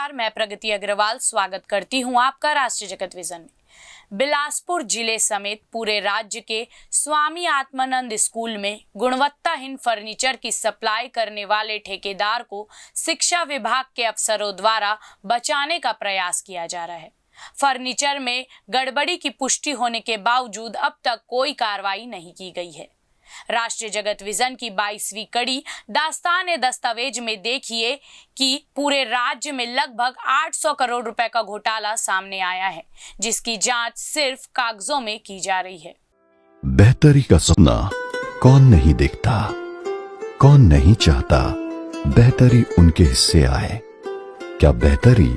नमस्कार, मैं प्रगति अग्रवाल स्वागत करती हूं आपका राष्ट्रीय जगत विजन में। बिलासपुर जिले समेत पूरे राज्य के स्वामी आत्मानंद स्कूल में गुणवत्ताहीन फर्नीचर की सप्लाई करने वाले ठेकेदार को शिक्षा विभाग के अफसरों द्वारा बचाने का प्रयास किया जा रहा है। फर्नीचर में गड़बड़ी की पुष्टि होने के बावजूद अब तक कोई कार्रवाई नहीं की गई है। राष्ट्रीय जगत विजन की 22वीं कड़ी दास्तान दस्तावेज में देखिए कि पूरे राज्य में लगभग 800 करोड़ रुपए का घोटाला सामने आया है, जिसकी जांच सिर्फ कागजों में की जा रही है। बेहतरी का सपना कौन नहीं देखता, कौन नहीं चाहता बेहतरी उनके हिस्से आए। क्या बेहतरी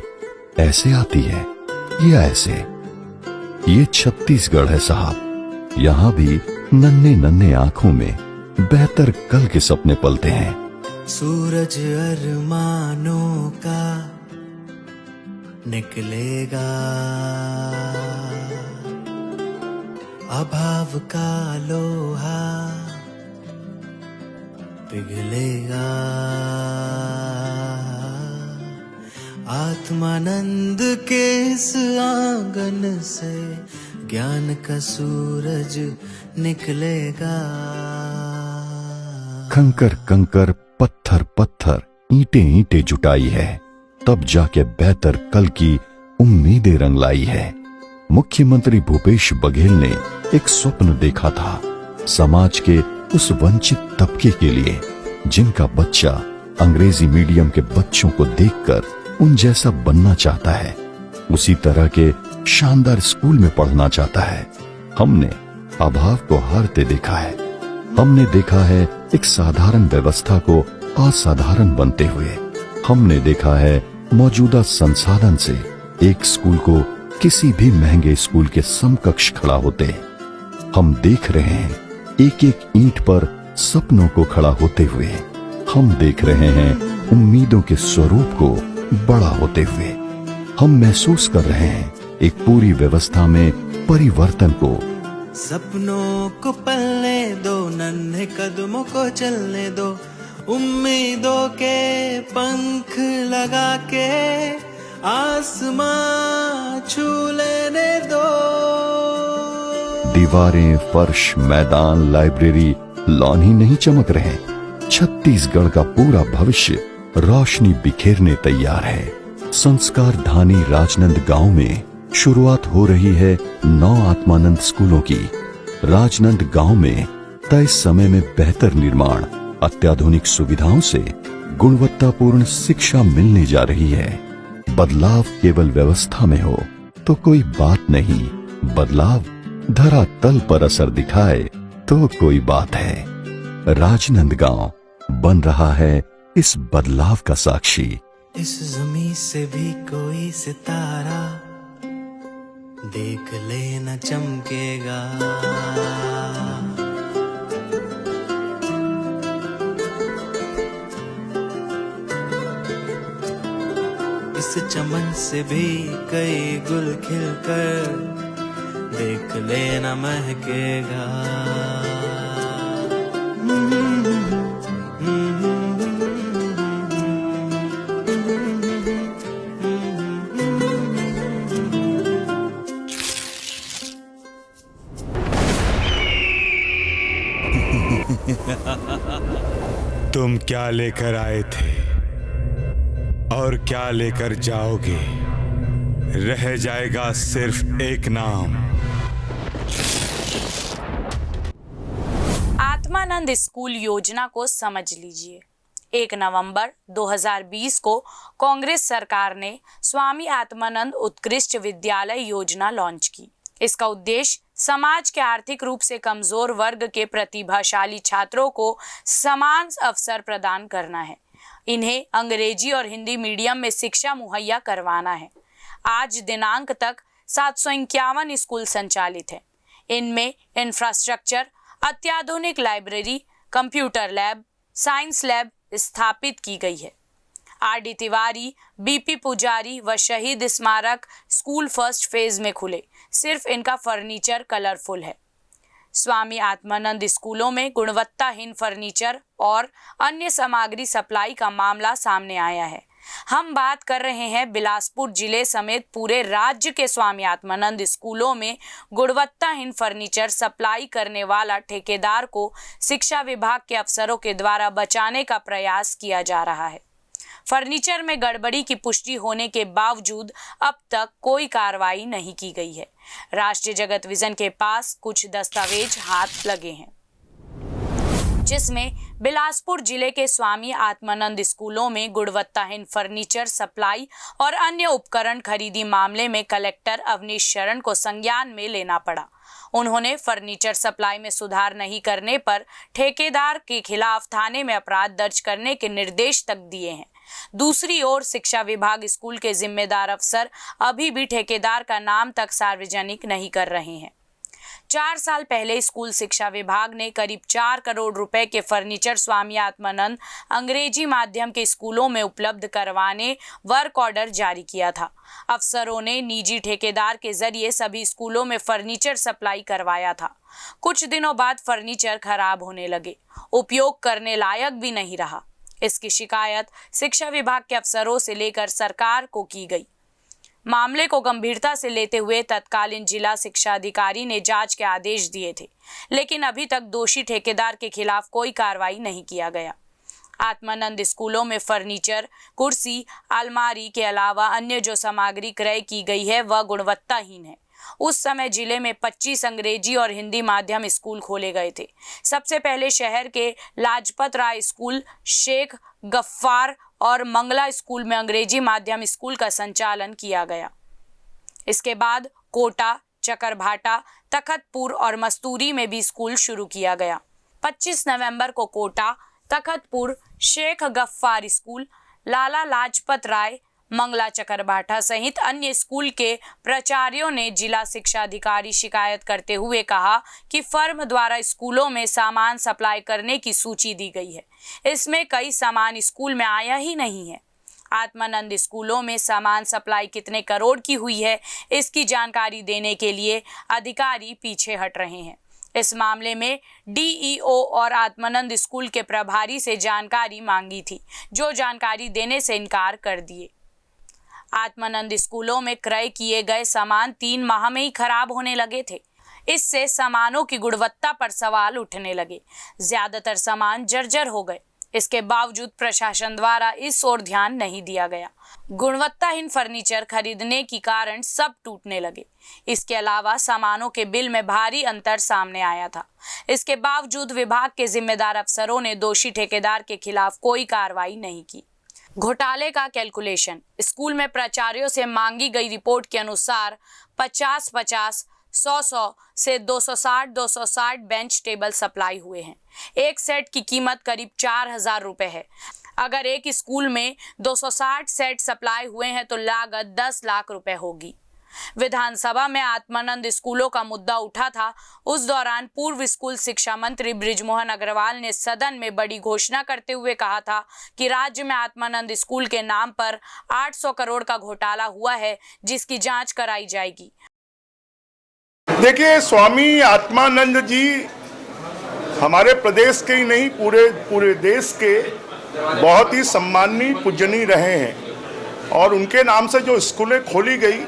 ऐसे आती है या ऐसे? ये छत्तीसगढ़ है साहब, यहाँ भी नन्हे नन्हे आंखों में बेहतर कल के सपने पलते हैं। सूरज अरमानों का निकलेगा, अभाव का लोहा पिघलेगा। आत्मानंद के इस आंगन से ज्ञान का सूरज निकलेगा। कंकर कंकर पत्थर पत्थर ईंटें ईंटें जुटाई है, तब जाके बेहतर कल की उम्मीदें रंग लाई है। मुख्यमंत्री भूपेश बघेल ने एक स्वप्न देखा था समाज के उस वंचित तबके के लिए जिनका बच्चा अंग्रेजी मीडियम के बच्चों को देखकर उन जैसा बनना चाहता है, उसी तरह के शानदार स्कूल में पढ़ना चाहता है। हमने अभाव को हारते देखा है। हमने देखा है एक साधारण व्यवस्था को असाधारण बनते हुए। हमने देखा है मौजूदा संसाधन से एक स्कूल को किसी भी महंगे स्कूल के समकक्ष खड़ा होते। हम देख रहे हैं एक एक ईंट पर सपनों को खड़ा होते हुए। हम देख रहे हैं उम्मीदों के स्वरूप को बड़ा होते हुए। हम महसूस कर रहे हैं एक पूरी व्यवस्था में परिवर्तन को। सपनों को पलने दो, नन्हे कदमों को चलने दो, उम्मीदों के पंख लगा के आसमां छू लेने दो। दीवारें, फर्श, मैदान, लाइब्रेरी, लॉन ही नहीं चमक रहे, छत्तीसगढ़ का पूरा भविष्य रोशनी बिखेरने तैयार है। संस्कार धानी राजनंद गांव में शुरुआत हो रही है 9 आत्मानंद स्कूलों की। राजनंद गांव में तय समय में बेहतर निर्माण, अत्याधुनिक सुविधाओं से गुणवत्तापूर्ण शिक्षा मिलने जा रही है। बदलाव केवल व्यवस्था में हो तो कोई बात नहीं, बदलाव धरातल पर असर दिखाए तो कोई बात है। राजनंद गांव बन रहा है इस बदलाव का साक्षी। इस ज़मीं से भी कोई सितारा देख लेना चमकेगा। इस चमन से भी कई गुल खिलकर देख लेना महकेगा। तुम क्या लेकर आए थे और क्या लेकर जाओगे? रह जाएगा सिर्फ एक नाम। आत्मानंद स्कूल योजना को समझ लीजिए। 1 नवंबर 2020 को कांग्रेस सरकार ने स्वामी आत्मानंद उत्कृष्ट विद्यालय योजना लॉन्च की। इसका उद्देश्य समाज के आर्थिक रूप से कमजोर वर्ग के प्रतिभाशाली छात्रों को समान अवसर प्रदान करना है। इन्हें अंग्रेजी और हिंदी मीडियम में शिक्षा मुहैया करवाना है। आज दिनांक तक 751 स्कूल संचालित हैं। इनमें इंफ्रास्ट्रक्चर, अत्याधुनिक library, computer lab, science lab स्थापित की गई है। आर.डी. तिवारी, बी.पी. पुजारी व शहीद स्मारक स्कूल फर्स्ट फेज में खुले। सिर्फ इनका फर्नीचर कलरफुल है। स्वामी आत्मानंद स्कूलों में गुणवत्ताहीन फर्नीचर और अन्य सामग्री सप्लाई का मामला सामने आया है। हम बात कर रहे हैं बिलासपुर जिले समेत पूरे राज्य के स्वामी आत्मानंद स्कूलों में गुणवत्ताहीन फर्नीचर सप्लाई करने वाला ठेकेदार को शिक्षा विभाग के अफसरों के द्वारा बचाने का प्रयास किया जा रहा है। फर्नीचर में गड़बड़ी की पुष्टि होने के बावजूद अब तक कोई कार्रवाई नहीं की गई है। राष्ट्रीय जगत विजन के पास कुछ दस्तावेज हाथ लगे हैं, जिसमें बिलासपुर जिले के स्वामी आत्मानंद स्कूलों में गुणवत्ताहीन फर्नीचर सप्लाई और अन्य उपकरण खरीदी मामले में कलेक्टर अवनीश शरण को संज्ञान में लेना पड़ा। उन्होंने फर्नीचर सप्लाई में सुधार नहीं करने पर ठेकेदार के खिलाफ थाने में अपराध दर्ज करने के निर्देश तक दिए हैं। दूसरी ओर शिक्षा विभाग स्कूल के जिम्मेदार अफसर अभी भी ठेकेदार का नाम तक सार्वजनिक नहीं कर रहे हैं। 4 साल पहले स्कूल शिक्षा विभाग ने करीब 4 करोड़ रुपए के फर्नीचर स्वामी आत्मानंद अंग्रेजी माध्यम के स्कूलों में उपलब्ध करवाने वर्क ऑर्डर जारी किया था। अफसरों ने निजी ठेकेदार के जरिए सभी स्कूलों में फर्नीचर सप्लाई करवाया था। कुछ दिनों बाद फर्नीचर खराब होने लगे, उपयोग करने लायक भी नहीं रहा। इसकी शिकायत शिक्षा विभाग के अफसरों से लेकर सरकार को की गई। मामले को गंभीरता से लेते हुए तत्कालीन जिला शिक्षा अधिकारी ने जांच के आदेश दिए थे, लेकिन अभी तक दोषी ठेकेदार के खिलाफ कोई कार्रवाई नहीं किया गया। आत्मानंद स्कूलों में फर्नीचर, कुर्सी, अलमारी के अलावा अन्य जो सामग्री क्रय की गई है वह गुणवत्ताहीन है। उस समय जिले में 25 अंग्रेजी और हिंदी माध्यम स्कूल खोले गए थे। सबसे पहले शहर के लाजपत राय स्कूल, शेख गफ्फार और मंगला स्कूल में अंग्रेजी माध्यम स्कूल का संचालन किया गया। इसके बाद कोटा, चकरभाटा, तखतपुर और मस्तूरी में भी स्कूल शुरू किया गया। 25 नवंबर को कोटा, तखतपुर, शेख गफ्फार स्कूल, लाला लाजपत राय, मंगला, चकरभाटा सहित अन्य स्कूल के प्राचार्यों ने जिला शिक्षा अधिकारी शिकायत करते हुए कहा कि फर्म द्वारा स्कूलों में सामान सप्लाई करने की सूची दी गई है। इसमें कई सामान स्कूल में आया ही नहीं है। आत्मानंद स्कूलों में सामान सप्लाई कितने करोड़ की हुई है, इसकी जानकारी देने के लिए अधिकारी पीछे हट रहे हैं। इस मामले में डीईओ और आत्मानंद स्कूल के प्रभारी से जानकारी मांगी थी, जो जानकारी देने से इनकार कर दिए। आत्मानंद स्कूलों में क्रय किए गए सामान 3 माह में ही खराब होने लगे थे। इससे सामानों की गुणवत्ता पर सवाल उठने लगे। ज्यादातर सामान जर्जर हो गए। इसके बावजूद प्रशासन द्वारा इस ओर ध्यान नहीं दिया गया। गुणवत्ताहीन फर्नीचर खरीदने के कारण सब टूटने लगे। इसके अलावा सामानों के बिल में भारी अंतर सामने आया था। इसके बावजूद विभाग के जिम्मेदार अफसरों ने दोषी ठेकेदार के खिलाफ कोई कार्रवाई नहीं की। घोटाले का कैलकुलेशन। स्कूल में प्राचार्यों से मांगी गई रिपोर्ट के अनुसार 50-50, 100-100 से 260-260 बेंच टेबल सप्लाई हुए हैं। एक सेट की कीमत करीब 4,000 रुपए है। अगर एक स्कूल में 260 सेट सप्लाई हुए हैं तो लागत 10 लाख रुपए होगी। विधानसभा में आत्मानंद स्कूलों का मुद्दा उठा था। उस दौरान पूर्व स्कूल शिक्षा मंत्री बृजमोहन अग्रवाल ने सदन में बड़ी घोषणा करते हुए कहा था कि राज्य में आत्मानंद स्कूल के नाम पर 800 करोड़ का घोटाला हुआ है, जिसकी जांच कराई जाएगी। देखिए, स्वामी आत्मानंद जी हमारे प्रदेश के ही नहीं, पूरे देश के बहुत ही सम्माननीय पूजनीय रहे हैं और उनके नाम से जो स्कूलें खोली गई,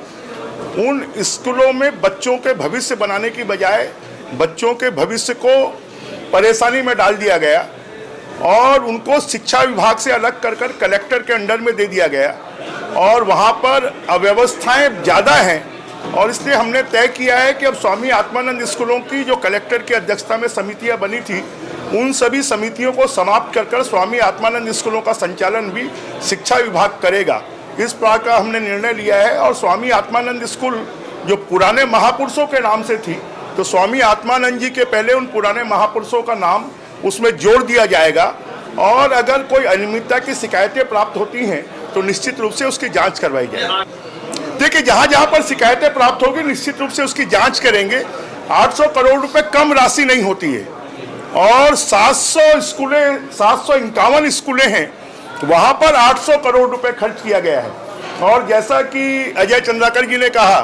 उन स्कूलों में बच्चों के भविष्य बनाने की बजाय बच्चों के भविष्य को परेशानी में डाल दिया गया और उनको शिक्षा विभाग से अलग कर कलेक्टर के अंडर में दे दिया गया और वहाँ पर अव्यवस्थाएं ज़्यादा हैं और इसलिए हमने तय किया है कि अब स्वामी आत्मानंद स्कूलों की जो कलेक्टर की अध्यक्षता में समितियाँ बनी थी, उन सभी समितियों को समाप्त कर स्वामी आत्मानंद स्कूलों का संचालन भी शिक्षा विभाग करेगा। इस प्रकार का हमने निर्णय लिया है और स्वामी आत्मानंद स्कूल जो पुराने महापुरुषों के नाम से थी, तो स्वामी आत्मानंद जी के पहले उन पुराने महापुरुषों का नाम उसमें जोड़ दिया जाएगा और अगर कोई अनियमितता की शिकायतें प्राप्त होती हैं तो निश्चित रूप से उसकी जांच करवाई जाएगी। देखिए, जहाँ जहाँ पर शिकायतें प्राप्त होगी निश्चित रूप से उसकी जांच करेंगे। 800 करोड़ रुपए कम राशि नहीं होती है और 751 स्कूलें हैं, वहाँ पर 800 करोड़ रुपए खर्च किया गया है। और जैसा कि अजय चंद्राकर जी ने कहा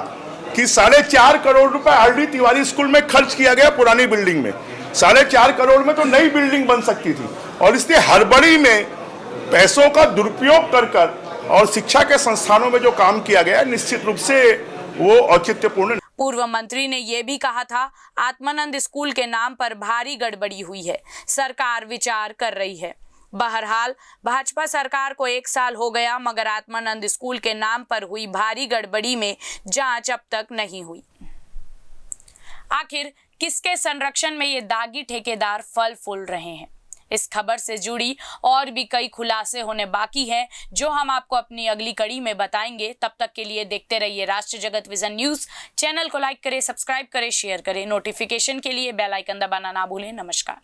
कि 4.5 करोड़ रुपए आरडी तिवारी स्कूल में खर्च किया गया पुरानी बिल्डिंग में। 4.5 करोड़ में तो नई बिल्डिंग बन सकती थी और इसलिए हड़बड़ी में पैसों का दुरुपयोग कर और शिक्षा के संस्थानों में जो काम किया गया निश्चित रूप से वो औचित्यपूर्ण। पूर्व मंत्री ने यह भी कहा था, आत्मानंद स्कूल के नाम पर भारी गड़बड़ी हुई है, सरकार विचार कर रही है। बहरहाल भाजपा सरकार को 1 साल हो गया, मगर आत्मानंद स्कूल के नाम पर हुई भारी गड़बड़ी में जांच अब तक नहीं हुई। आखिर किसके संरक्षण में ये दागी ठेकेदार फल फूल रहे हैं? इस खबर से जुड़ी और भी कई खुलासे होने बाकी हैं, जो हम आपको अपनी अगली कड़ी में बताएंगे। तब तक के लिए देखते रहिए राष्ट्र जगत विजन न्यूज। चैनल को लाइक करें, सब्सक्राइब करें, शेयर करें। नोटिफिकेशन के लिए बेल आइकन दबाना ना भूलें। नमस्कार।